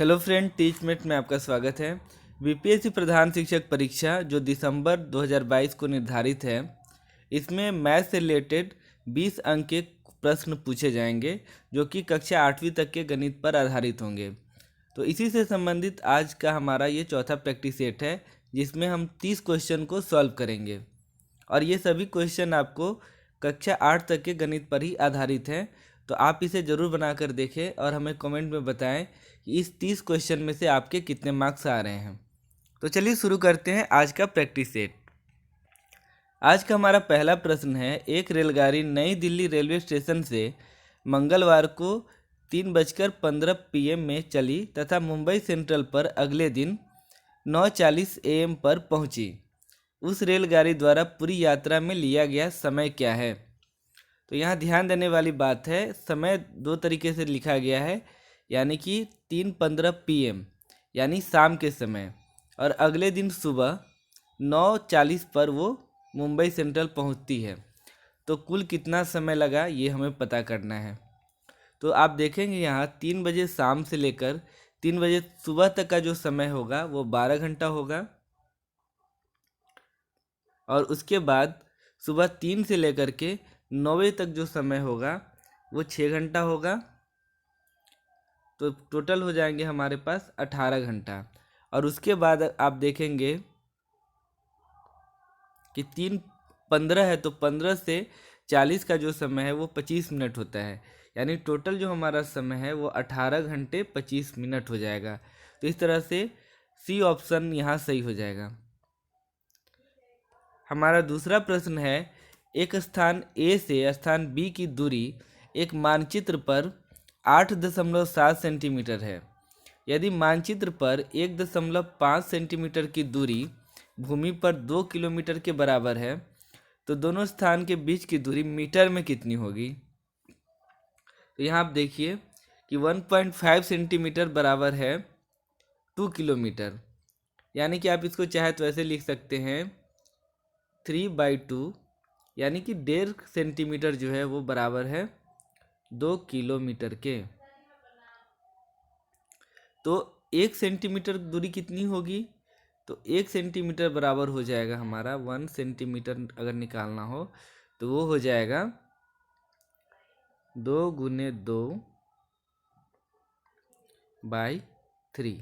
Hello friend, टीचमेट में आपका स्वागत है। बीपीएससी प्रधान शिक्षक परीक्षा जो दिसंबर 2022 को निर्धारित है, इसमें मैथ से रिलेटेड 20 अंक के प्रश्न पूछे जाएंगे जो कि कक्षा 8वीं तक के गणित पर आधारित होंगे। तो इसी से संबंधित आज का हमारा ये चौथा प्रैक्टिस सेट है, जिसमें हम 30 क्वेश्चन को सॉल्व करेंगे और ये सभी क्वेश्चन आपको कक्षा 8 तक के गणित पर ही आधारित हैं। तो आप इसे ज़रूर बनाकर देखें और हमें कमेंट में बताएं कि इस 30 क्वेश्चन में से आपके कितने मार्क्स आ रहे हैं। तो चलिए शुरू करते हैं आज का प्रैक्टिस सेट। आज का हमारा पहला प्रश्न है, एक रेलगाड़ी नई दिल्ली रेलवे स्टेशन से मंगलवार को 3:15 PM में चली तथा मुंबई सेंट्रल पर अगले दिन 9:40 AM पर पहुंची। उस रेलगाड़ी द्वारा पूरी यात्रा में लिया गया समय क्या है? तो यहाँ ध्यान देने वाली बात है, समय दो तरीके से लिखा गया है, यानी कि 3:15 PM यानी शाम के समय, और अगले दिन सुबह 9:40 पर वो मुंबई सेंट्रल पहुंचती है। तो कुल कितना समय लगा ये हमें पता करना है। तो आप देखेंगे यहाँ 3 बजे शाम से लेकर 3 बजे सुबह तक का जो समय होगा वो 12 घंटा होगा, और उसके बाद सुबह 3 से लेकर के 9 बजे तक जो समय होगा वो 6 घंटा होगा। तो टोटल हो जाएंगे हमारे पास 18 घंटा। और उसके बाद आप देखेंगे कि 3:15 है, तो 15 से 40 का जो समय है वो 25 मिनट होता है, यानी टोटल जो हमारा समय है वो 18 घंटे 25 मिनट हो जाएगा। तो इस तरह से सी ऑप्शन यहाँ सही हो जाएगा। हमारा दूसरा प्रश्न है, एक स्थान ए से स्थान बी की दूरी एक मानचित्र पर 8.7 सेंटीमीटर है। यदि मानचित्र पर 1.5 सेंटीमीटर की दूरी भूमि पर 2 किलोमीटर के बराबर है, तो दोनों स्थान के बीच की दूरी मीटर में कितनी होगी? तो यहाँ आप देखिए कि 1.5 सेंटीमीटर बराबर है 2 किलोमीटर, यानी कि आप इसको चाहे तो ऐसे लिख सकते हैं 3/2, यानी कि 1.5 सेंटीमीटर जो है वो बराबर है 2 किलोमीटर के। तो 1 सेंटीमीटर दूरी कितनी होगी? तो 1 सेंटीमीटर बराबर हो जाएगा हमारा 1 सेंटीमीटर, अगर निकालना हो तो वो हो जाएगा 2 × 2/3।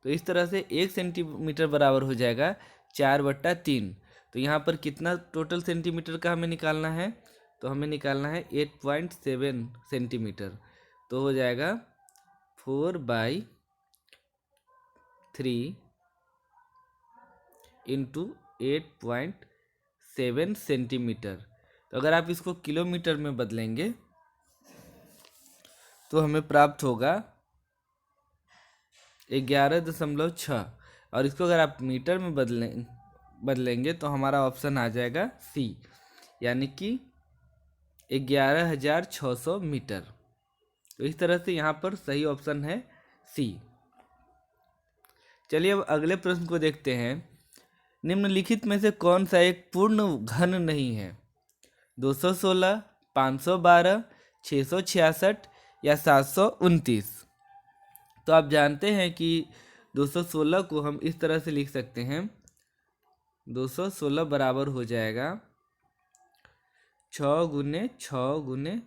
तो इस तरह से 1 सेंटीमीटर बराबर हो जाएगा 4/3। तो यहाँ पर कितना टोटल सेंटीमीटर का हमें निकालना है? तो हमें निकालना है 8.7 सेंटीमीटर। तो हो जाएगा 4/3 × 8.7 सेंटीमीटर। तो अगर आप इसको किलोमीटर में बदलेंगे तो हमें प्राप्त होगा 11.6, और इसको अगर आप मीटर में बदलेंगे तो हमारा ऑप्शन आ जाएगा सी, यानी कि 11,600 मीटर। तो इस तरह से यहाँ पर सही ऑप्शन है सी। चलिए अब अगले प्रश्न को देखते हैं। निम्नलिखित में से कौन सा एक पूर्ण घन नहीं है? 216, 512, 666 या 729? तो आप जानते हैं कि 216 को हम इस तरह से लिख सकते हैं, 216 बराबर हो जाएगा 6 × 6 ×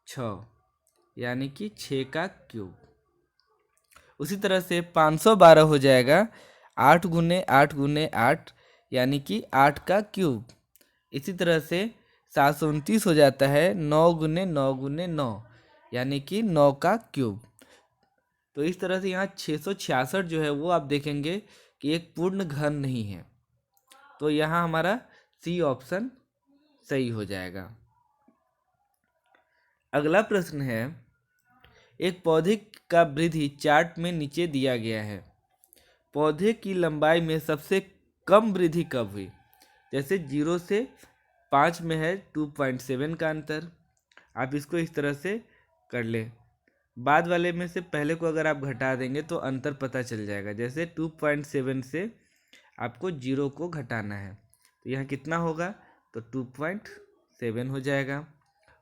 6, यानी कि 6 का क्यूब। उसी तरह से 512 हो जाएगा 8 × 8 × 8, यानी कि 8 का क्यूब। इसी तरह से 729 हो जाता है 9 × 9 × 9, यानी कि 9 का क्यूब। तो इस तरह से यहाँ 666 जो है वो आप देखेंगे कि एक पूर्ण घन नहीं है। तो यहाँ हमारा सी ऑप्शन सही हो जाएगा। अगला प्रश्न है, एक पौधे का वृद्धि चार्ट में नीचे दिया गया है। पौधे की लंबाई में सबसे कम वृद्धि कब हुई? जैसे 0 से 5 में है 2.7 का अंतर, आप इसको इस तरह से कर लें। बाद वाले में से पहले को अगर आप घटा देंगे तो अंतर पता चल जाएगा। जैसे 2.7 से आपको 0 को घटाना है, तो यहाँ कितना होगा? तो 2.7 हो जाएगा।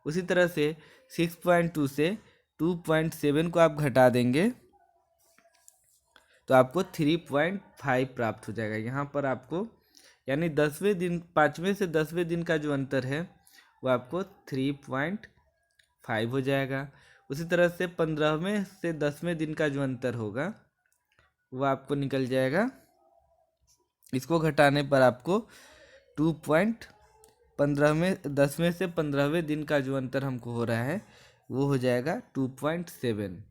उसी तरह से 6.2 से 2.7 को आप घटा देंगे तो आपको 3.5 प्राप्त हो जाएगा। यहाँ पर आपको यानी 10वें दिन 5वें से 10वें दिन का जो अंतर है वो आपको 3.5 हो जाएगा। उसी तरह से 15वें से 10वें दिन का जो अंतर होगा वो आपको निकल जाएगा। इसको घटाने पर आपको 10वें से 15वें दिन का जो अंतर हमको हो रहा है वो हो जाएगा 2.7।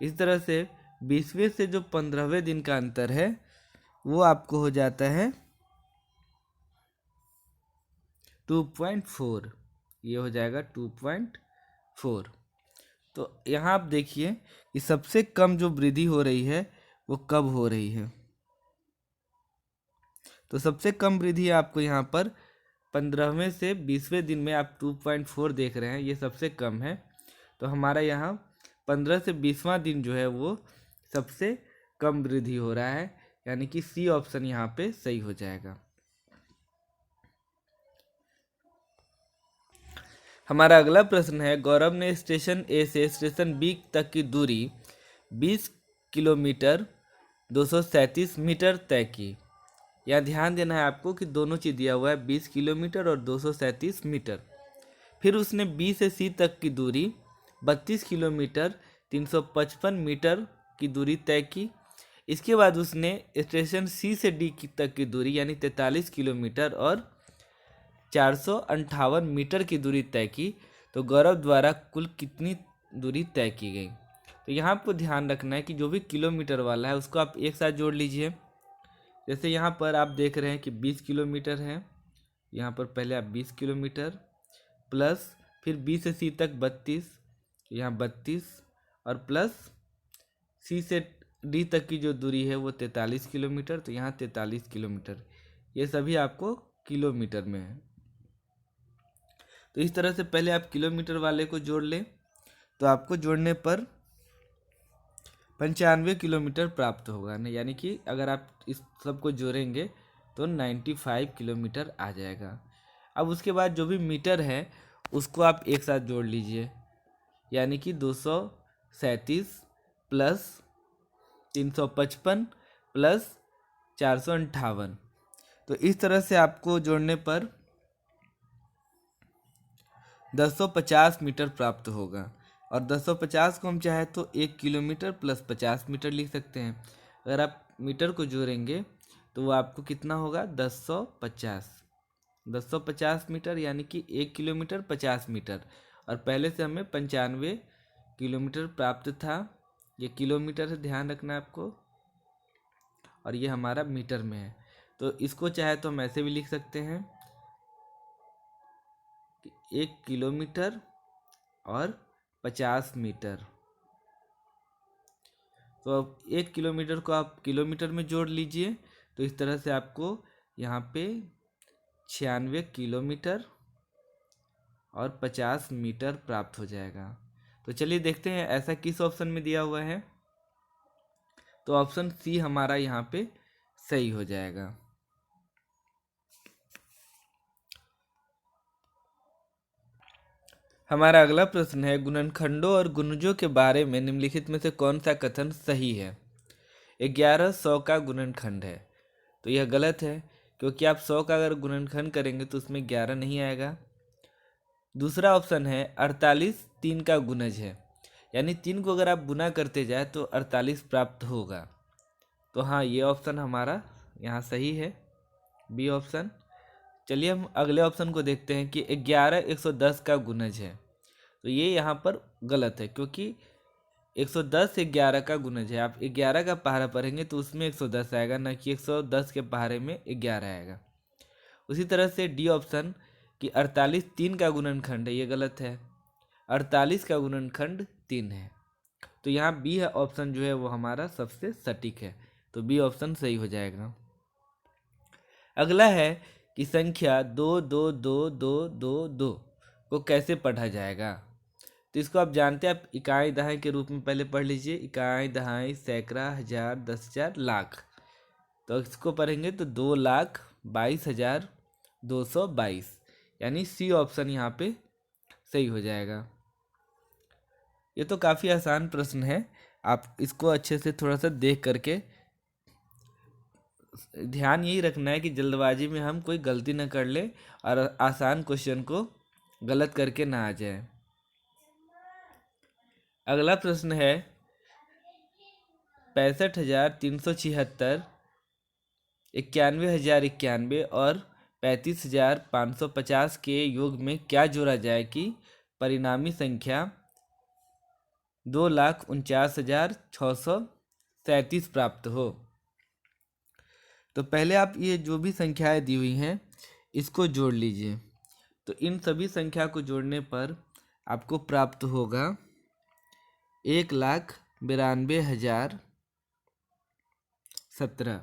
इस तरह से 20वें से जो 15वें दिन का अंतर है वो आपको हो जाता है 2.4। ये हो जाएगा 2.4। तो यहाँ आप देखिए कि सबसे कम जो वृद्धि हो रही है वो कब हो रही है। तो सबसे कम वृद्धि आपको यहाँ पर 15वें से 20वें दिन में आप 2.4 देख रहे हैं, ये सबसे कम है। तो हमारा यहाँ 15 से 20वां दिन जो है वो सबसे कम वृद्धि हो रहा है, यानी कि सी ऑप्शन यहाँ पे सही हो जाएगा। हमारा अगला प्रश्न है, गौरव ने स्टेशन ए से स्टेशन बी तक की दूरी 20 किलोमीटर 237 मीटर तय की। यह ध्यान देना है आपको कि दोनों चीज़ दिया हुआ है, 20 किलोमीटर और 237 मीटर। फिर उसने बी से सी तक की दूरी 32 किलोमीटर 355 मीटर की दूरी तय की। इसके बाद उसने स्टेशन सी से डी तक की दूरी यानी 43 किलोमीटर और 458 मीटर की दूरी तय की। तो गौरव द्वारा कुल कितनी दूरी तय की गई। तो यहाँ आपको ध्यान रखना है कि जो भी किलोमीटर वाला है उसको आप एक साथ जोड़ लीजिए। जैसे यहाँ पर आप देख रहे हैं कि 20 किलोमीटर है, यहाँ पर पहले आप 20 किलोमीटर प्लस फिर बी से सी तक 32, यहाँ 32 और प्लस सी से डी तक की जो दूरी है वो 43 किलोमीटर, तो यहाँ 43 किलोमीटर। ये सभी आपको किलोमीटर में है। तो इस तरह से पहले आप किलोमीटर वाले को जोड़ लें, तो आपको जोड़ने पर 95 किलोमीटर प्राप्त होगा ना, यानी कि अगर आप इस सब को जोड़ेंगे तो 95 किलोमीटर आ जाएगा। अब उसके बाद जो भी मीटर है उसको आप एक साथ जोड़ लीजिए, यानी कि 237 प्लस 355 प्लस 458। तो इस तरह से आपको जोड़ने पर 1050 मीटर प्राप्त होगा। और 1050 को हम चाहे तो 1 किलोमीटर प्लस 50 मीटर लिख सकते हैं। अगर आप मीटर को जोड़ेंगे तो वो आपको कितना होगा 1050 मीटर, यानी कि 1 किलोमीटर 50 मीटर। और पहले से हमें 95 किलोमीटर प्राप्त था। ये किलोमीटर है, ध्यान रखना है आपको, और ये हमारा मीटर में है। तो इसको चाहे तो हम ऐसे भी लिख सकते हैं, 1 किलोमीटर और 50 मीटर। तो अब 1 किलोमीटर को आप किलोमीटर में जोड़ लीजिए, तो इस तरह से आपको यहाँ पे 96 किलोमीटर और 50 मीटर प्राप्त हो जाएगा। तो चलिए देखते हैं ऐसा किस ऑप्शन में दिया हुआ है। तो ऑप्शन सी हमारा यहाँ पे सही हो जाएगा। हमारा अगला प्रश्न है, गुणनखंडों और गुणजों के बारे में निम्नलिखित में से कौन सा कथन सही है। 1100 का गुणनखंड है, तो यह गलत है, क्योंकि आप 100 का अगर गुणनखंड करेंगे तो उसमें 11 नहीं आएगा। दूसरा ऑप्शन है 48 3 का गुणज है, यानी 3 को अगर आप गुना करते जाए तो 48 प्राप्त होगा। तो हाँ, ये ऑप्शन हमारा यहाँ सही है, बी ऑप्शन। चलिए हम अगले ऑप्शन को देखते हैं कि 11 110 का गुणज है। तो ये यहाँ पर गलत है, क्योंकि 110 11 का गुणज है। आप 11 का पहाड़ा पढ़ेंगे तो उसमें 110 आएगा, ना कि 110 के पहाड़े में 11 आएगा। उसी तरह से डी ऑप्शन कि 48 3 का गुणनखंड है, ये गलत है। 48 का गुणनखंड 3 है। तो यहाँ बी ऑप्शन जो है वो हमारा सबसे सटीक है, तो बी ऑप्शन सही हो जाएगा। अगला है कि संख्या 2 2 2 2 2 2 को कैसे पढ़ा जाएगा। तो इसको आप जानते हैं, आप इकाई दहाई के रूप में पहले पढ़ लीजिए, इकाई दहाई सैकड़ा हजार 10,000 लाख। तो इसको पढ़ेंगे तो 2,22,222, यानी सी ऑप्शन यहाँ पे सही हो जाएगा। ये तो काफ़ी आसान प्रश्न है, आप इसको अच्छे से थोड़ा सा देख करके ध्यान यही रखना है कि जल्दबाजी में हम कोई गलती न कर ले और आसान क्वेश्चन को गलत करके ना आ जाए। अगला प्रश्न है 65,376, 91,091 और 35,550 के योग में क्या जोड़ा जाए कि परिणामी संख्या 2,49,637 प्राप्त हो। तो पहले आप ये जो भी संख्याएं दी हुई हैं इसको जोड़ लीजिए। तो इन सभी संख्या को जोड़ने पर आपको प्राप्त होगा 1,92,017।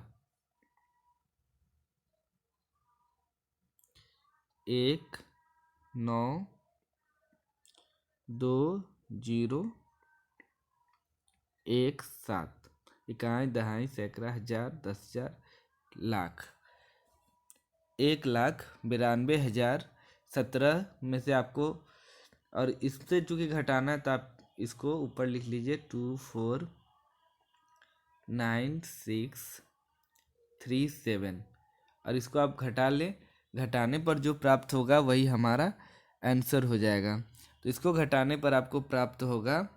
1,9,2,0,1,7। इकाई, दहाई, सैकड़ा, हजार, 10,000, लाख। 1,92,017 में से आपको, और इससे चूँकि घटाना है तो आप इसको ऊपर लिख लीजिए 249637, और इसको आप घटा लें। घटाने पर जो प्राप्त होगा वही हमारा आंसर हो जाएगा। तो इसको घटाने पर आपको प्राप्त होगा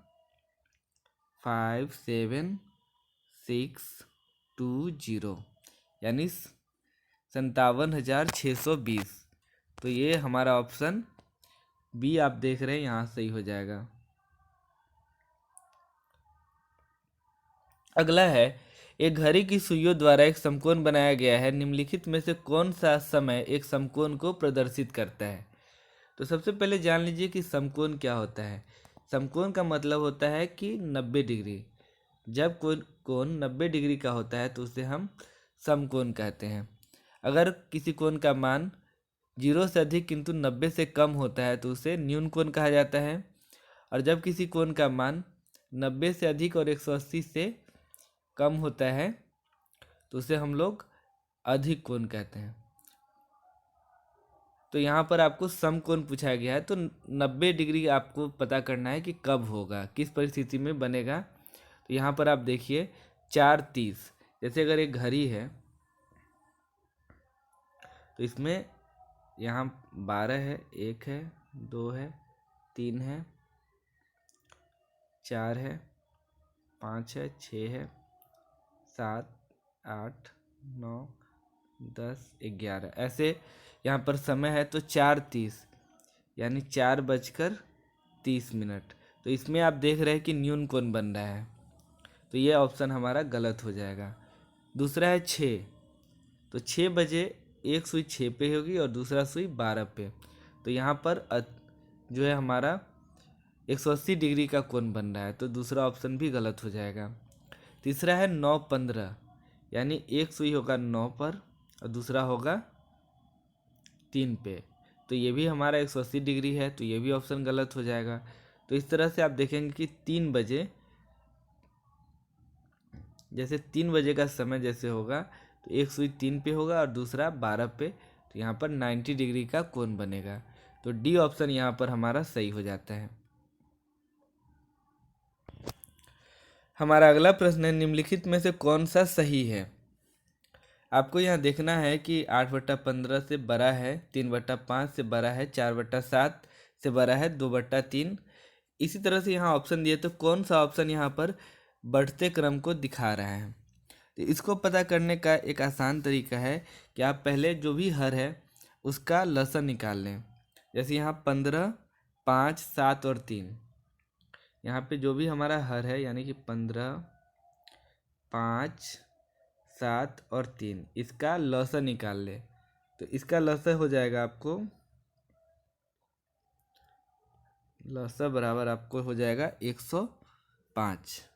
57,620, यानी 57,620। तो ये हमारा ऑप्शन बी आप देख रहे हैं यहाँ सही हो जाएगा। अगला है, एक घड़ी की सुइयों द्वारा एक समकोण बनाया गया है, निम्नलिखित में से कौन सा समय एक समकोण को प्रदर्शित करता है। तो सबसे पहले जान लीजिए कि समकोण क्या होता है। समकोण का मतलब होता है कि 90 डिग्री। जब कोई कोण 90 डिग्री का होता है तो उसे हम समकोण कहते हैं। अगर किसी कोण का मान 0 से अधिक किंतु 90 से कम होता है तो उसे न्यून कोण कहा जाता है। और जब किसी कोण का मान 90 से अधिक और 180 से कम होता है तो उसे हम लोग अधिक कोण कहते हैं। तो यहाँ पर आपको समकोण पूछा गया है, तो 90 डिग्री आपको पता करना है कि कब होगा, किस परिस्थिति में बनेगा। तो यहाँ पर आप देखिए 4:30, जैसे अगर एक घड़ी है तो इसमें यहाँ 12 है, 1 है, 2 है, 3 है, 4 है, 5 है, 6 है, 7, 8, 9, 10, 11, ऐसे यहाँ पर समय है। तो 4:30 यानी 4:30। तो इसमें आप देख रहे हैं कि न्यून कोण बन रहा है, तो ये ऑप्शन हमारा गलत हो जाएगा। दूसरा है 6, तो 6 बजे एक सुई 6 पे होगी और दूसरा सुई 12 पे। तो यहाँ पर जो है हमारा 180 डिग्री का कोण बन रहा है, तो दूसरा ऑप्शन भी गलत हो जाएगा। तीसरा है 9:15, यानी एक सुई होगा 9 पर और दूसरा होगा 3 पे, तो ये भी हमारा 180 डिग्री है, तो ये भी ऑप्शन गलत हो जाएगा। तो इस तरह से आप देखेंगे कि 3 बजे, जैसे 3 बजे का समय जैसे होगा तो एक सुई 3 पे होगा और दूसरा 12 पे, तो यहाँ पर 90 डिग्री का कोण बनेगा। तो डी ऑप्शन यहाँ पर हमारा सही हो जाता है। हमारा अगला प्रश्न है, निम्नलिखित में से कौन सा सही है। आपको यहाँ देखना है कि 8/15 से बड़ा है, 3/5 से बड़ा है, 4/7 से बड़ा है, 2/3। इसी तरह से यहाँ ऑप्शन दिए तो कौन सा ऑप्शन यहाँ पर बढ़ते क्रम को दिखा रहा है। तो इसको पता करने का एक आसान तरीका है कि आप पहले जो भी हर है उसका लसन निकाल लें। जैसे यहाँ 15, 5, 7 और 3, यहाँ पे जो भी हमारा हर है यानी कि 15, 5, 7 और 3, इसका लसन निकाल ले। तो इसका लसन हो जाएगा आपको, लसन बराबर आपको हो जाएगा 105।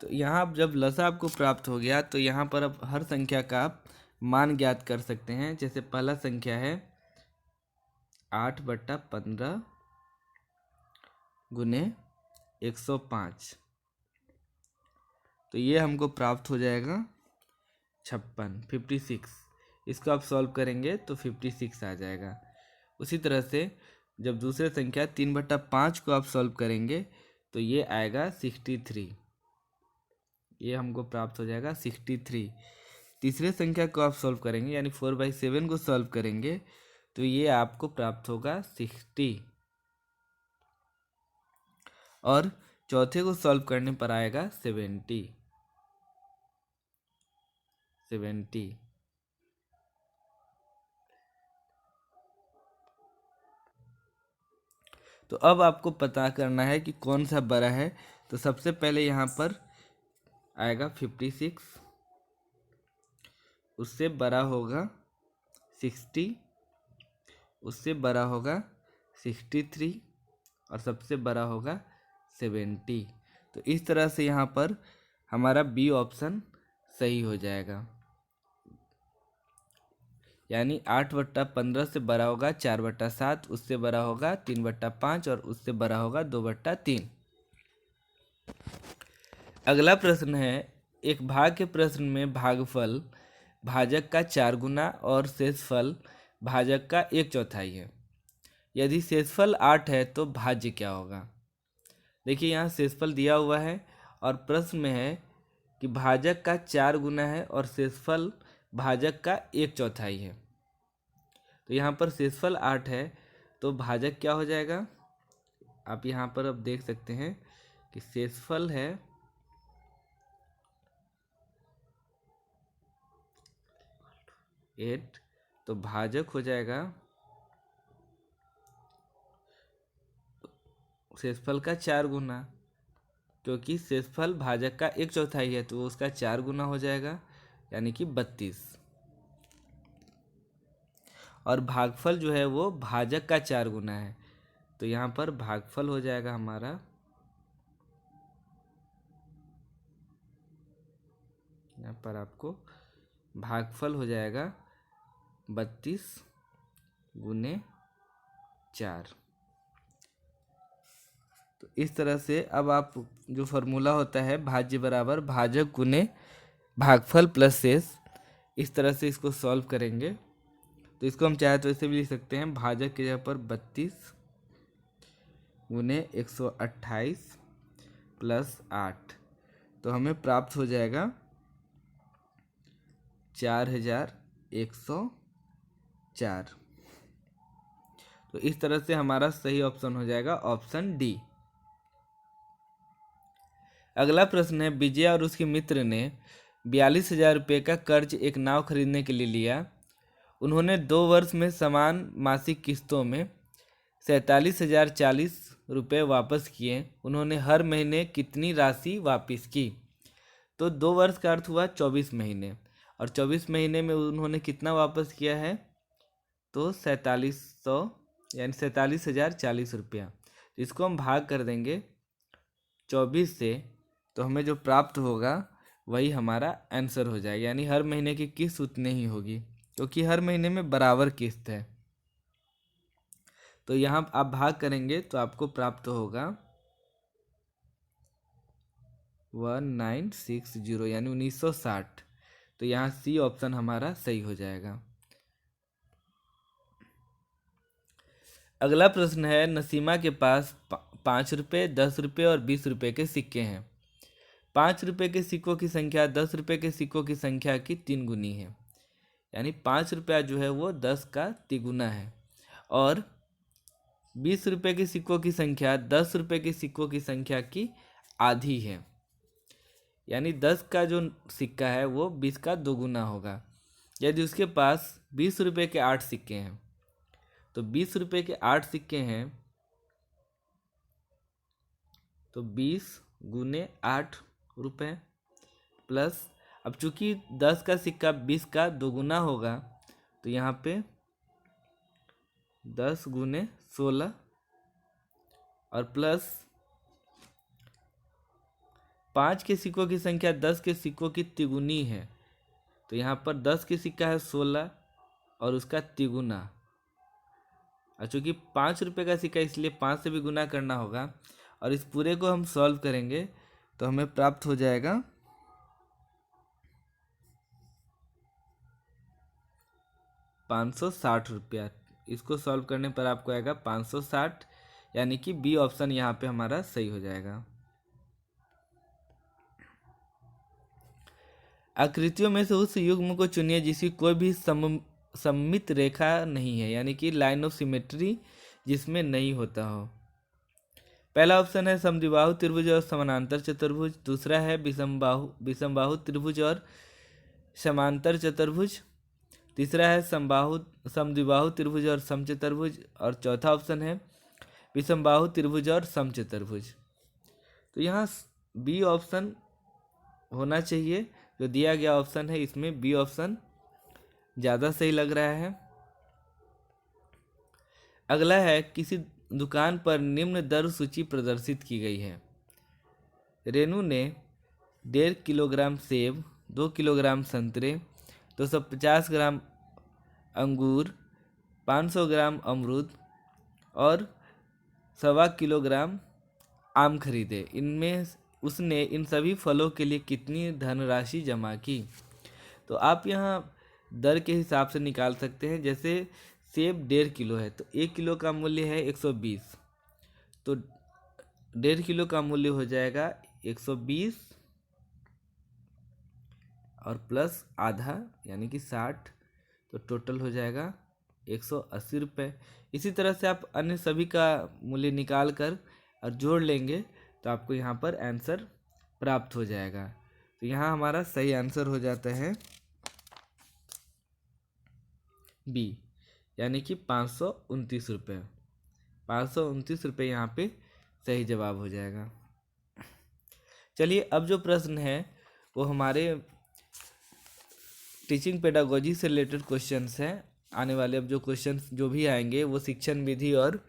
तो यहाँ आप जब लसा आपको प्राप्त हो गया तो यहाँ पर अब हर संख्या का आप मान ज्ञात कर सकते हैं। जैसे पहला संख्या है 8/15 गुने 105, तो ये हमको प्राप्त हो जाएगा 56। इसको आप सॉल्व करेंगे तो 56 आ जाएगा। उसी तरह से जब दूसरे संख्या 3/5 को आप सॉल्व करेंगे तो ये आएगा 63। ये हमको प्राप्त हो जाएगा 63। तीसरे संख्या को आप सॉल्व करेंगे यानी 4/7 को सॉल्व करेंगे तो ये आपको प्राप्त होगा 60। और चौथे को सॉल्व करने पर आएगा 70। तो अब आपको पता करना है कि कौन सा बड़ा है। तो सबसे पहले यहाँ पर आएगा 56, उससे बड़ा होगा 60, उससे बड़ा होगा 63 और सबसे बड़ा होगा 70। तो इस तरह से यहाँ पर हमारा बी ऑप्शन सही हो जाएगा। यानी 8/15 से बड़ा होगा 4/7, उससे बड़ा होगा 3/5 और उससे बड़ा होगा 2/3। अगला प्रश्न है, एक भाग के प्रश्न में भागफल भाजक का 4 गुना और शेषफल भाजक का 1/4 है। यदि शेषफल 8 है तो भाज्य क्या होगा। देखिए यहाँ शेषफल दिया हुआ है और प्रश्न में है कि भाजक का 4 गुना है और शेषफल भाजक का 1/4 है। तो यहाँ पर शेषफल 8 है तो भाजक क्या हो जाएगा। आप यहाँ पर अब देख सकते हैं कि शेषफल है 8 तो भाजक हो जाएगा शेषफल का 4 गुना, क्योंकि शेषफल भाजक का 1/4 है तो उसका 4 गुना हो जाएगा यानी कि 32। और भागफल जो है वो भाजक का 4 गुना है तो यहाँ पर भागफल हो जाएगा हमारा, यहाँ पर आपको भागफल हो जाएगा 32 गुने 4। तो इस तरह से अब आप जो फार्मूला होता है भाज्य बराबर भाजक गुने भागफल प्लस शेष, इस तरह से इसको सॉल्व करेंगे। तो इसको हम चाहे तो ऐसे भी लिख सकते हैं, भाजक की जगह पर 32 गुने 128 प्लस 8, तो हमें प्राप्त हो जाएगा 4104। तो इस तरह से हमारा सही ऑप्शन हो जाएगा ऑप्शन डी। अगला प्रश्न है, विजय और उसके मित्र ने 42,000 रुपये का कर्ज एक नाव खरीदने के लिए लिया। उन्होंने 2 वर्ष में समान मासिक किस्तों में 47,040 रुपये वापस किए। उन्होंने हर महीने कितनी राशि वापस की। तो 2 वर्ष का अर्थ हुआ 24 महीने और 24 महीने में उन्होंने कितना वापस किया है तो 4700 यानी 47,040 रुपया। इसको हम भाग कर देंगे 24 से तो हमें जो प्राप्त होगा वही हमारा आंसर हो जाएगा। यानी हर महीने की किस्त उतनी ही होगी क्योंकि हर महीने में बराबर किस्त है। तो यहाँ आप भाग करेंगे तो आपको प्राप्त होगा 1960 यानी 1960। तो यहाँ सी ऑप्शन हमारा सही हो जाएगा। अगला प्रश्न है, नसीमा के पास 5 रुपये, 10 रुपये और 20 रुपये के सिक्के हैं। 5 रुपये के सिक्कों की संख्या 10 रुपये के सिक्कों की संख्या की 3 गुनी है। यानी 5 रुपया जो है वो 10 का तिगुना है और 20 रुपये के सिक्कों की संख्या 10 रुपये के सिक्कों की संख्या की आधी है। यानी 10 का जो सिक्का है वो 20 का दोगुना होगा। यदि उसके पास 20 रुपये के 8 सिक्के हैं तो 20 रुपये के 8 सिक्के हैं तो 20 गुने 8 रुपये प्लस, अब चूंकि 10 का सिक्का 20 का दोगुना होगा तो यहाँ पे 10 गुने 16 और प्लस 5 के सिक्कों की संख्या 10 के सिक्कों की तिगुनी है तो यहाँ पर 10 के सिक्का है 16 और उसका तिगुना। और चूँकि 5 रुपये का सिक्का इसलिए 5 से भी गुना करना होगा और इस पूरे को हम सॉल्व करेंगे तो हमें प्राप्त हो जाएगा 560 रुपया। इसको सॉल्व करने पर आपको आएगा 560, यानी कि बी ऑप्शन यहाँ पे हमारा सही हो जाएगा। आकृतियों में से उस युग्म को चुनिए जिसकी कोई भी सममित रेखा नहीं है, यानी कि लाइन ऑफ सिमेट्री जिसमें नहीं होता हो। पहला ऑप्शन है समद्विबाहु त्रिभुज और समानांतर चतुर्भुज, दूसरा है विषमबाहु त्रिभुज और समांतर चतुर्भुज, तीसरा है समद्विबाहु त्रिभुज और समचतुर्भुज, और चौथा ऑप्शन है विषमबाहु त्रिभुज और समचतुर्भुज। तो यहाँ बी ऑप्शन होना चाहिए, जो दिया गया ऑप्शन है इसमें बी ऑप्शन ज़्यादा सही लग रहा है। अगला है किसी दुकान पर निम्न दर सूची प्रदर्शित की गई है। रेनू ने 1.5 किलोग्राम सेब, 2 किलोग्राम संतरे, 250 ग्राम अंगूर, 500 ग्राम अमरूद और 1.25 किलोग्राम आम खरीदे। इनमें उसने इन सभी फलों के लिए कितनी धनराशि जमा की? तो आप यहाँ दर के हिसाब से निकाल सकते हैं। जैसे सेब 1.5 किलो है तो 1 किलो का मूल्य है 120, तो 1.5 किलो का मूल्य हो जाएगा 120 और प्लस आधा यानी कि 60, तो टोटल हो जाएगा 180 रुपये। इसी तरह से आप अन्य सभी का मूल्य निकाल कर और जोड़ लेंगे तो आपको यहाँ पर आंसर प्राप्त हो जाएगा। तो यहाँ हमारा सही आंसर हो जाता है बी, यानी कि 529 रुपये। 529 रुपये यहाँ पे सही जवाब हो जाएगा। चलिए अब जो प्रश्न है वो हमारे टीचिंग पेडागोजी से रिलेटेड क्वेश्चंस हैं। आने वाले अब जो क्वेश्चंस जो भी आएंगे वो शिक्षण विधि और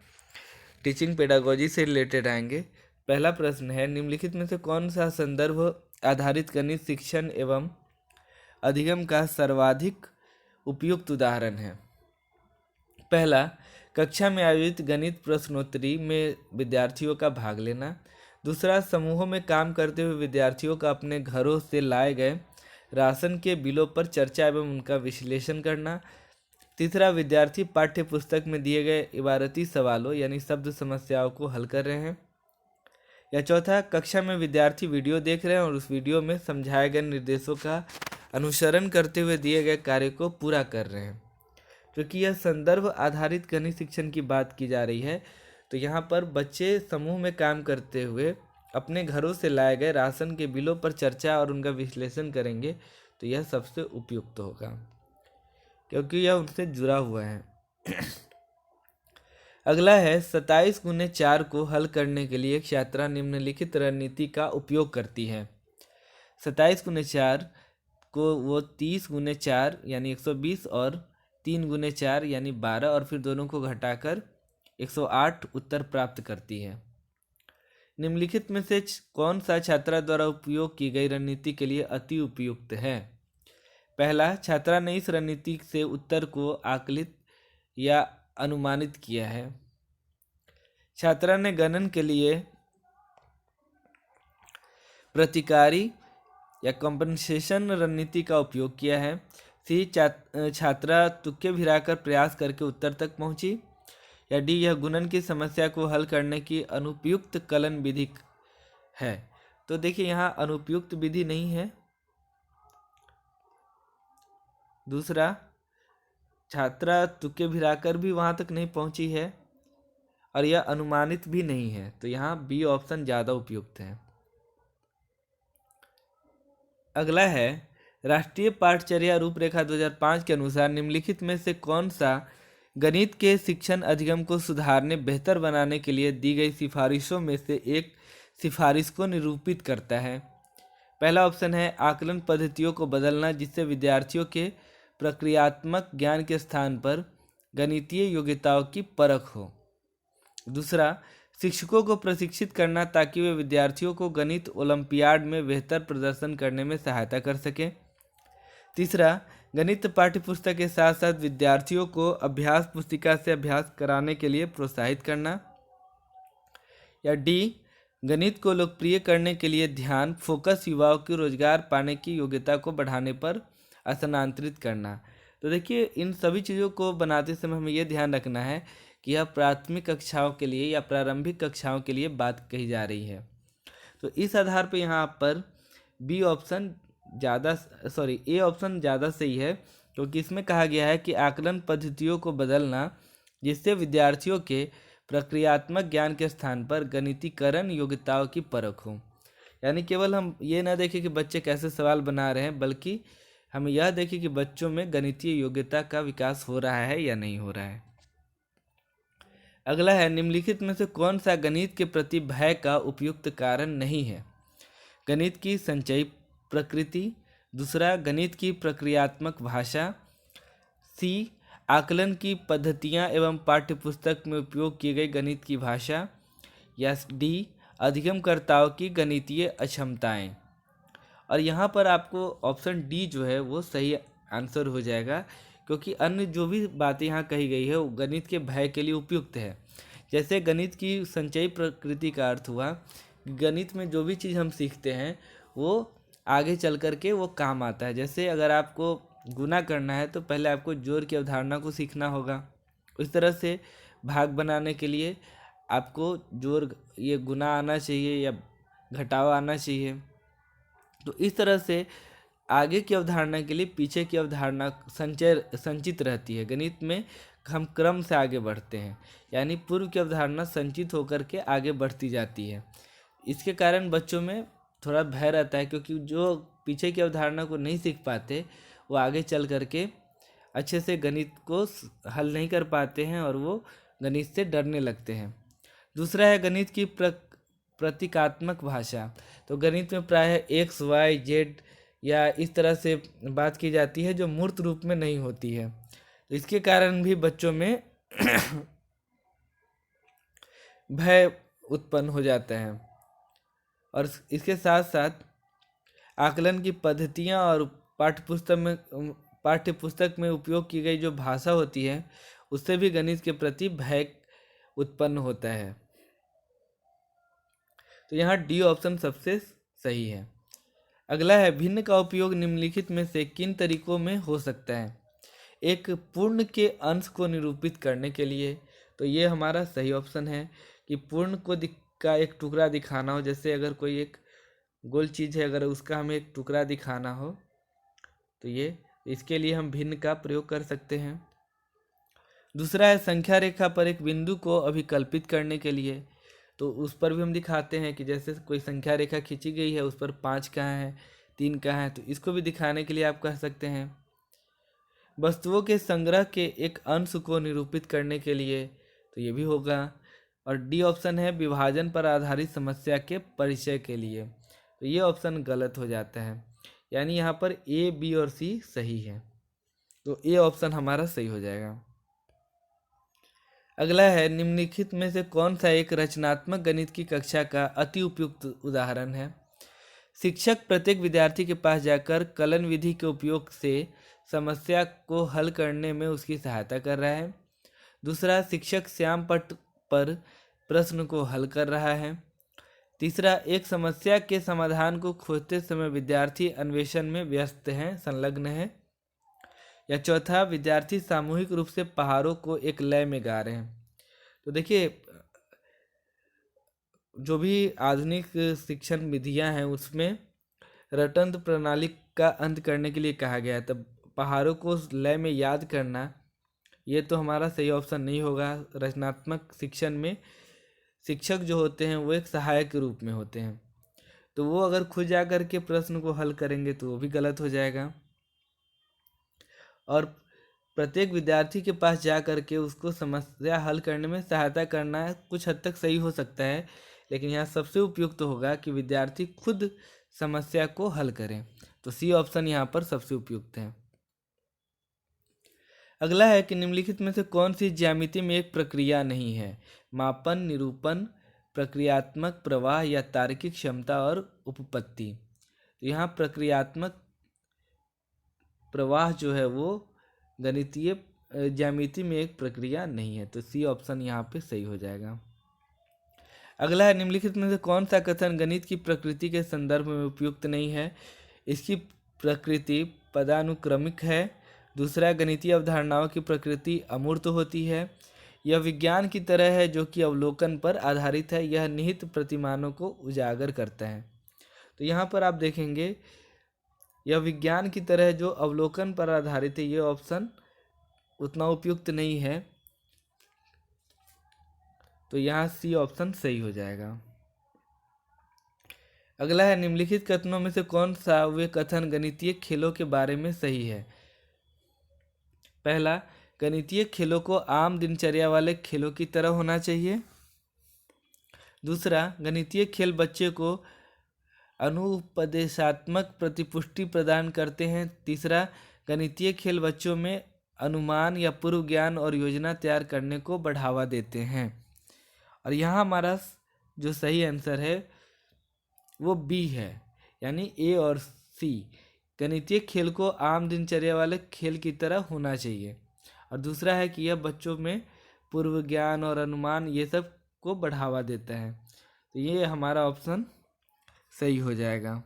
टीचिंग पेडागोजी से रिलेटेड आएंगे। पहला प्रश्न है निम्नलिखित में से कौन सा संदर्भ आधारित गणित शिक्षण एवं अधिगम का सर्वाधिक उपयुक्त उदाहरण है? पहला, कक्षा में आयोजित गणित प्रश्नोत्तरी में विद्यार्थियों का भाग लेना। दूसरा, समूहों में काम करते हुए विद्यार्थियों का अपने घरों से लाए गए राशन के बिलों पर चर्चा एवं उनका विश्लेषण करना। तीसरा, विद्यार्थी पाठ्य पुस्तक में दिए गए इबारती सवालों यानी शब्द समस्याओं को हल कर रहे हैं। या चौथा, कक्षा में विद्यार्थी वीडियो देख रहे हैं और उस वीडियो में समझाए गए निर्देशों का अनुसरण करते हुए दिए गए कार्य को पूरा कर रहे हैं। क्योंकि यह संदर्भ आधारित गणित शिक्षण की बात की जा रही है, तो यहाँ पर बच्चे समूह में काम करते हुए अपने घरों से लाए गए राशन के बिलों पर चर्चा और उनका विश्लेषण करेंगे, तो यह सबसे उपयुक्त होगा क्योंकि यह उनसे जुड़ा हुआ है। अगला है 27 गुने 4 को हल करने के लिए एक छात्रा निम्नलिखित रणनीति का उपयोग करती है। 27 गुने 4 को वो 30 गुने 4 यानी 120 और 3 गुने 4 यानी 12 और फिर दोनों को घटाकर 108 उत्तर प्राप्त करती है। निम्नलिखित में से कौन सा छात्रा द्वारा उपयोग की गई रणनीति के लिए अति उपयुक्त है? पहला, छात्रा ने इस रणनीति से उत्तर को आकलित या अनुमानित किया है। छात्रा ने गणन के लिए प्रतिकारी या कंपनसेशन रणनीति का उपयोग किया है। सी, छात्रा तुक्के भिड़ाकर प्रयास करके उत्तर तक पहुंची। या डी, यह गुणन की समस्या को हल करने की अनुपयुक्त कलन विधि है। तो देखिए यहाँ अनुपयुक्त विधि नहीं है। दूसरा, छात्रा तुक्के भिड़ाकर भी वहाँ तक नहीं पहुँची है और यह अनुमानित भी नहीं है, तो यहाँ बी ऑप्शन ज़्यादा उपयुक्त है। अगला है राष्ट्रीय पाठचर्या रूपरेखा 2005 के अनुसार निम्नलिखित में से कौन सा गणित के शिक्षण अधिगम को सुधारने बेहतर बनाने के लिए दी गई सिफारिशों में से एक सिफारिश को निरूपित करता है? पहला ऑप्शन है आकलन पद्धतियों को बदलना जिससे विद्यार्थियों के प्रक्रियात्मक ज्ञान के स्थान पर गणितीय योग्यताओं की परख हो। दूसरा, शिक्षकों को प्रशिक्षित करना ताकि वे विद्यार्थियों को गणित ओलंपियाड में बेहतर प्रदर्शन करने में सहायता कर सकें। तीसरा, गणित पाठ्यपुस्तक के साथ साथ विद्यार्थियों को अभ्यास पुस्तिका से अभ्यास कराने के लिए प्रोत्साहित करना। या डी, गणित को लोकप्रिय करने के लिए ध्यान फोकस युवाओं की रोजगार पाने की योग्यता को बढ़ाने पर स्थानांतरित करना। तो देखिए, इन सभी चीज़ों को बनाते समय हमें यह ध्यान रखना है कि यह प्राथमिक कक्षाओं के लिए या प्रारंभिक कक्षाओं के लिए बात कही जा रही है। तो इस आधार पे यहाँ पर बी ऑप्शन ज़्यादा ए ऑप्शन ज़्यादा सही है, क्योंकि इसमें कहा गया है कि आकलन पद्धतियों को बदलना जिससे विद्यार्थियों के प्रक्रियात्मक ज्ञान के स्थान पर गणितीकरण योग्यताओं की परख हो। यानी केवल हम ये ना देखें कि बच्चे कैसे सवाल बना रहे हैं, बल्कि हमें यह देखें कि बच्चों में गणितीय योग्यता का विकास हो रहा है या नहीं हो रहा है। अगला है, निम्नलिखित में से कौन सा गणित के प्रति भय का उपयुक्त कारण नहीं है? गणित की संचयी प्रकृति, दूसरा गणित की प्रक्रियात्मक भाषा, सी आकलन की पद्धतियाँ एवं पाठ्यपुस्तक में उपयोग की गई गणित की भाषा, या डी अधिगमकर्ताओं की गणितीय अक्षमताएं। और यहाँ पर आपको ऑप्शन डी जो है वो सही आंसर हो जाएगा, क्योंकि अन्य जो भी बातें यहाँ कही गई है वो गणित के भय के लिए उपयुक्त है। जैसे गणित की संचयी प्रकृति का अर्थ हुआ, गणित में जो भी चीज़ हम सीखते हैं वो आगे चल कर के वो काम आता है। जैसे अगर आपको गुना करना है तो पहले आपको जोड़ की अवधारणा को सीखना होगा। उस तरह से भाग बनाने के लिए आपको जोड़ ये गुना आना चाहिए या घटाव आना चाहिए। तो इस तरह से आगे की अवधारणा के लिए पीछे की अवधारणा संचित रहती है। गणित में हम क्रम से आगे बढ़ते हैं, यानी पूर्व की अवधारणा संचित होकर के आगे बढ़ती जाती है। इसके कारण बच्चों में थोड़ा भय रहता है, क्योंकि जो पीछे की अवधारणा को नहीं सीख पाते वो आगे चल करके अच्छे से गणित को हल नहीं कर पाते हैं और वो गणित से डरने लगते हैं। दूसरा है गणित की प्रतीकात्मक भाषा। तो गणित में प्रायः एक्स वाई जेड या इस तरह से बात की जाती है जो मूर्त रूप में नहीं होती है। तो इसके कारण भी बच्चों में भय उत्पन्न हो जाता है। और इसके साथ साथ आकलन की पद्धतियाँ और पाठ्यपुस्तक में उपयोग की गई जो भाषा होती है उससे भी गणित के प्रति भय उत्पन्न होता है। तो यहाँ डी ऑप्शन सबसे सही है। अगला है, भिन्न का उपयोग निम्नलिखित में से किन तरीकों में हो सकता है? एक पूर्ण के अंश को निरूपित करने के लिए, तो ये हमारा सही ऑप्शन है कि पूर्ण का एक टुकड़ा दिखाना हो। जैसे अगर कोई एक गोल चीज़ है, अगर उसका हमें एक टुकड़ा दिखाना हो तो ये इसके लिए हम भिन्न का प्रयोग कर सकते हैं। दूसरा है संख्या रेखा पर एक बिंदु को अभिकल्पित करने के लिए, तो उस पर भी हम दिखाते हैं कि जैसे कोई संख्या रेखा खींची गई है, उस पर 5 कहाँ है, 3 कहाँ है, तो इसको भी दिखाने के लिए आप कह सकते हैं। वस्तुओं के संग्रह के एक अंश को निरूपित करने के लिए, तो ये भी होगा। और डी ऑप्शन है विभाजन पर आधारित समस्या के परिचय के लिए, तो ये ऑप्शन गलत हो जाता है। यानी यहाँ पर ए, बी और सी सही है, तो ए ऑप्शन हमारा सही हो जाएगा। अगला है, निम्नलिखित में से कौन सा एक रचनात्मक गणित की कक्षा का अति उपयुक्त उदाहरण है? शिक्षक प्रत्येक विद्यार्थी के पास जाकर कलन विधि के उपयोग से समस्या को हल करने में उसकी सहायता कर रहा है। दूसरा, शिक्षक श्याम पट्ट पर प्रश्न को हल कर रहा है। तीसरा, एक समस्या के समाधान को खोजते समय विद्यार्थी अन्वेषण में व्यस्त हैं, संलग्न है। या चौथा, विद्यार्थी सामूहिक रूप से पहाड़ों को एक लय में गा रहे हैं। तो देखिए, जो भी आधुनिक शिक्षण विधियां हैं उसमें रटंत प्रणाली का अंत करने के लिए कहा गया है। तब पहाड़ों को लय में याद करना, ये तो हमारा सही ऑप्शन नहीं होगा। रचनात्मक शिक्षण में शिक्षक जो होते हैं वो एक सहायक के रूप में होते हैं, तो वो अगर खुद जा कर के प्रश्न को हल करेंगे तो वो भी गलत हो जाएगा। और प्रत्येक विद्यार्थी के पास जा कर के उसको समस्या हल करने में सहायता करना कुछ हद तक सही हो सकता है, लेकिन यहाँ सबसे उपयुक्त होगा कि विद्यार्थी खुद समस्या को हल करें। तो सी ऑप्शन यहाँ पर सबसे उपयुक्त है। अगला है कि निम्नलिखित में से कौन सी ज्यामिति में एक प्रक्रिया नहीं है? मापन, निरूपण, प्रक्रियात्मक प्रवाह या तार्किक क्षमता और उपपत्ति। तो यहाँ प्रक्रियात्मक प्रवाह जो है वो गणितीय ज्यामिति में एक प्रक्रिया नहीं है, तो सी ऑप्शन यहाँ पे सही हो जाएगा। अगला है, निम्नलिखित में से कौन सा कथन गणित की प्रकृति के संदर्भ में उपयुक्त नहीं है? इसकी प्रकृति पदानुक्रमिक है, दूसरा, गणितीय अवधारणाओं की प्रकृति अमूर्त होती है। यह विज्ञान की तरह है जो कि अवलोकन पर आधारित है। यह निहित प्रतिमानों को उजागर करता है। तो यहाँ पर आप देखेंगे, यह विज्ञान की तरह है जो अवलोकन पर आधारित है, ये ऑप्शन उतना उपयुक्त नहीं है। तो यहाँ सी ऑप्शन सही हो जाएगा। अगला है, निम्नलिखित कथनों में से कौन सा वे कथन गणितीय खेलों के बारे में सही है? पहला, गणितीय खेलों को आम दिनचर्या वाले खेलों की तरह होना चाहिए। दूसरा, गणितीय खेल बच्चे को अनुपदेशात्मक प्रतिपुष्टि प्रदान करते हैं। तीसरा, गणितीय खेल बच्चों में अनुमान या पूर्व ज्ञान और योजना तैयार करने को बढ़ावा देते हैं। और यहाँ हमारा जो सही आंसर है वो बी है, यानी ए और सी। गणितीय खेल को आम दिनचर्या वाले खेल की तरह होना चाहिए। और दूसरा है कि यह बच्चों में पूर्व ज्ञान और अनुमान ये सब को बढ़ावा देता है। तो ये हमारा ऑप्शन सही हो जाएगा।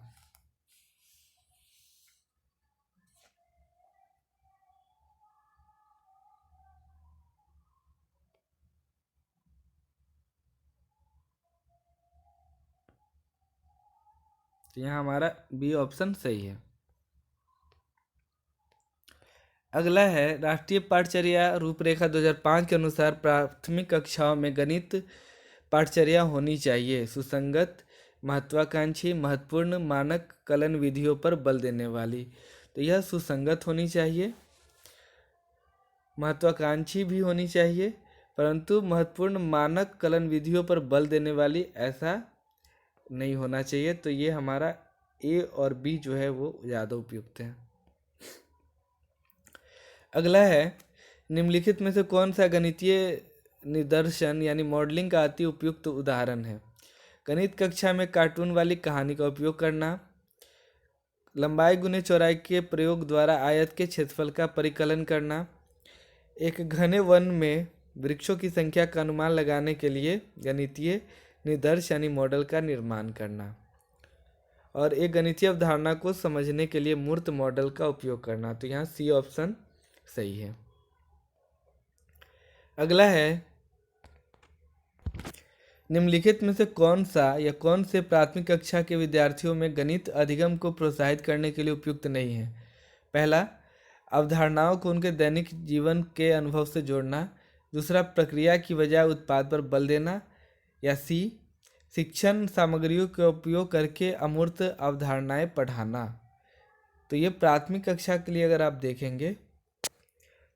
तो यहाँ हमारा बी ऑप्शन सही है। अगला है, राष्ट्रीय पाठचर्या रूपरेखा 2005 के अनुसार प्राथमिक कक्षाओं में गणित पाठचर्या होनी चाहिए सुसंगत, महत्वाकांक्षी, महत्वपूर्ण, मानक कलन विधियों पर बल देने वाली। तो यह सुसंगत होनी चाहिए, महत्वाकांक्षी भी होनी चाहिए, परंतु महत्वपूर्ण, मानक कलन विधियों पर बल देने वाली ऐसा नहीं होना चाहिए। तो ये हमारा ए और बी जो है वो ज़्यादा उपयुक्त है। अगला है, निम्नलिखित में से कौन सा गणितीय निदर्शन यानी मॉडलिंग का अति उपयुक्त उदाहरण है? गणित कक्षा में कार्टून वाली कहानी का उपयोग करना, लंबाई गुने चौड़ाई के प्रयोग द्वारा आयत के क्षेत्रफल का परिकलन करना, एक घने वन में वृक्षों की संख्या का अनुमान लगाने के लिए गणितीय निदर्श यानी मॉडल का निर्माण करना, और एक गणितीय अवधारणा को समझने के लिए मूर्त मॉडल का उपयोग करना। तो यहाँ सी ऑप्शन सही है। अगला है, निम्नलिखित में से कौन सा या कौन से प्राथमिक कक्षा के विद्यार्थियों में गणित अधिगम को प्रोत्साहित करने के लिए उपयुक्त नहीं है? पहला, अवधारणाओं को उनके दैनिक जीवन के अनुभव से जोड़ना। दूसरा, प्रक्रिया की बजाय उत्पाद पर बल देना। या सी, शिक्षण सामग्रियों का उपयोग करके अमूर्त अवधारणाएं पढ़ाना। तो ये प्राथमिक कक्षा के लिए अगर आप देखेंगे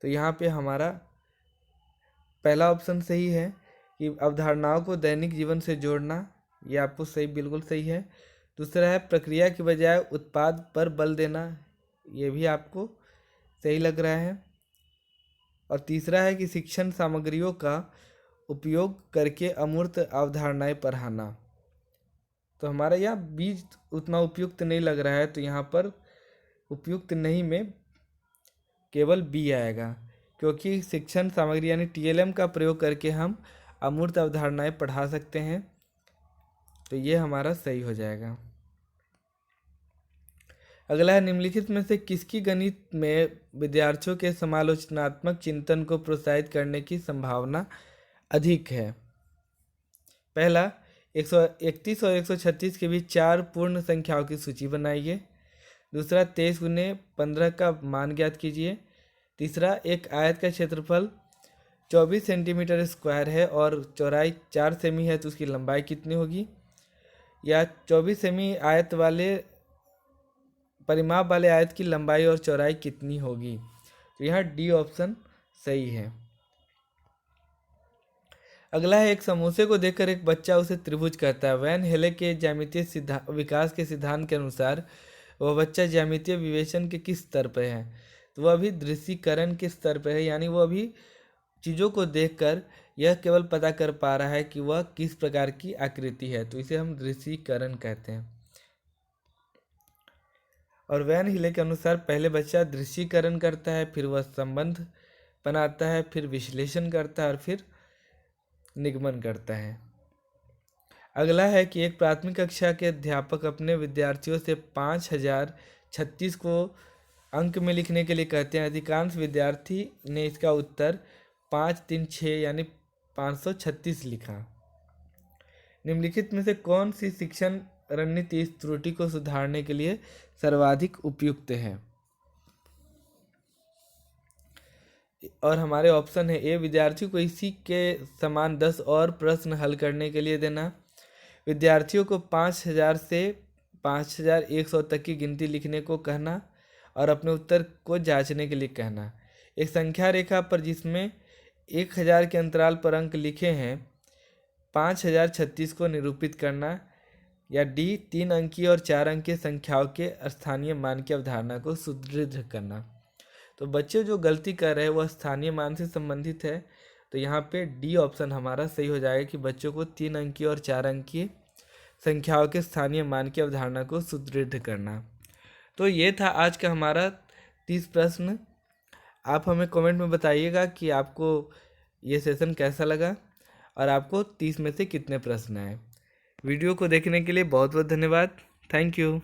तो यहाँ पे हमारा पहला ऑप्शन सही है कि अवधारणाओं को दैनिक जीवन से जोड़ना, ये आपको सही, बिल्कुल सही है। दूसरा है, प्रक्रिया की बजाय उत्पाद पर बल देना, ये भी आपको सही लग रहा है। और तीसरा है कि शिक्षण सामग्रियों का उपयोग करके अमूर्त अवधारणाएं पढ़ाना। तो हमारा यह बीज उतना उपयुक्त नहीं लग रहा है, तो यहाँ पर उपयुक्त नहीं में केवल बी आएगा, क्योंकि शिक्षण सामग्री यानी टीएलएम का प्रयोग करके हम अमूर्त अवधारणाएं पढ़ा सकते हैं। तो ये हमारा सही हो जाएगा। अगला है, निम्नलिखित में से किसकी गणित में विद्यार्थियों के समालोचनात्मक चिंतन को प्रोत्साहित करने की संभावना अधिक है? पहला, 131 और 136 के बीच 4 पूर्ण संख्याओं की सूची बनाइए। दूसरा, 23 गुने 15 का मान ज्ञात कीजिए। तीसरा, एक आयत का क्षेत्रफल 24 सेंटीमीटर स्क्वायर है और चौड़ाई 4 सेमी है, तो उसकी लंबाई कितनी होगी? या 24 सेमी आयत वाले परिमाप वाले आयत की लंबाई और चौड़ाई कितनी होगी? तो यहाँ डी ऑप्शन सही है। अगला है, एक समोसे को देखकर एक बच्चा उसे त्रिभुज कहता है। वैन हेले के ज्यामितीय विकास के सिद्धांत के अनुसार वह बच्चा ज्यामितीय विवेचन के किस स्तर पर है? तो वह अभी दृश्यीकरण के स्तर पर है, यानी वह अभी चीज़ों को देखकर यह केवल पता कर पा रहा है कि वह किस प्रकार की आकृति है, तो इसे हम दृश्यीकरण कहते हैं। और वैन हिले के अनुसार पहले बच्चा दृश्यीकरण करता है, फिर वह संबंध बनाता है, फिर विश्लेषण करता है और फिर निगमन करता है। अगला है कि एक प्राथमिक कक्षा के अध्यापक अपने विद्यार्थियों से 5036 को अंक में लिखने के लिए कहते हैं। अधिकांश विद्यार्थी ने इसका उत्तर 5, 3, 6 यानी 536 लिखा। निम्नलिखित में से कौन सी शिक्षण रणनीति इस त्रुटि को सुधारने के लिए सर्वाधिक उपयुक्त है? और हमारे ऑप्शन है ए, विद्यार्थियों को इसी के समान 10 और प्रश्न हल करने के लिए देना, विद्यार्थियों को 5000 से 5100 तक की गिनती लिखने को कहना और अपने उत्तर को जांचने के लिए कहना, एक संख्या रेखा पर जिसमें 1000 के अंतराल पर अंक लिखे हैं 5036 को निरूपित करना, या डी, 3 अंकीय और 4 अंकीय संख्याओं के स्थानीय मान की अवधारणा को सुदृढ़ करना। तो बच्चे जो गलती कर रहे हैं वह स्थानीय मान से संबंधित है, तो यहाँ पे डी ऑप्शन हमारा सही हो जाएगा कि बच्चों को 3 अंकीय और 4 अंकीय संख्याओं के स्थानीय मान की अवधारणा को सुदृढ़ करना। तो ये था आज का हमारा 30 प्रश्न। आप हमें कमेंट में बताइएगा कि आपको ये सेशन कैसा लगा और आपको 30 में से कितने प्रश्न आए। वीडियो को देखने के लिए बहुत बहुत धन्यवाद। Thank you.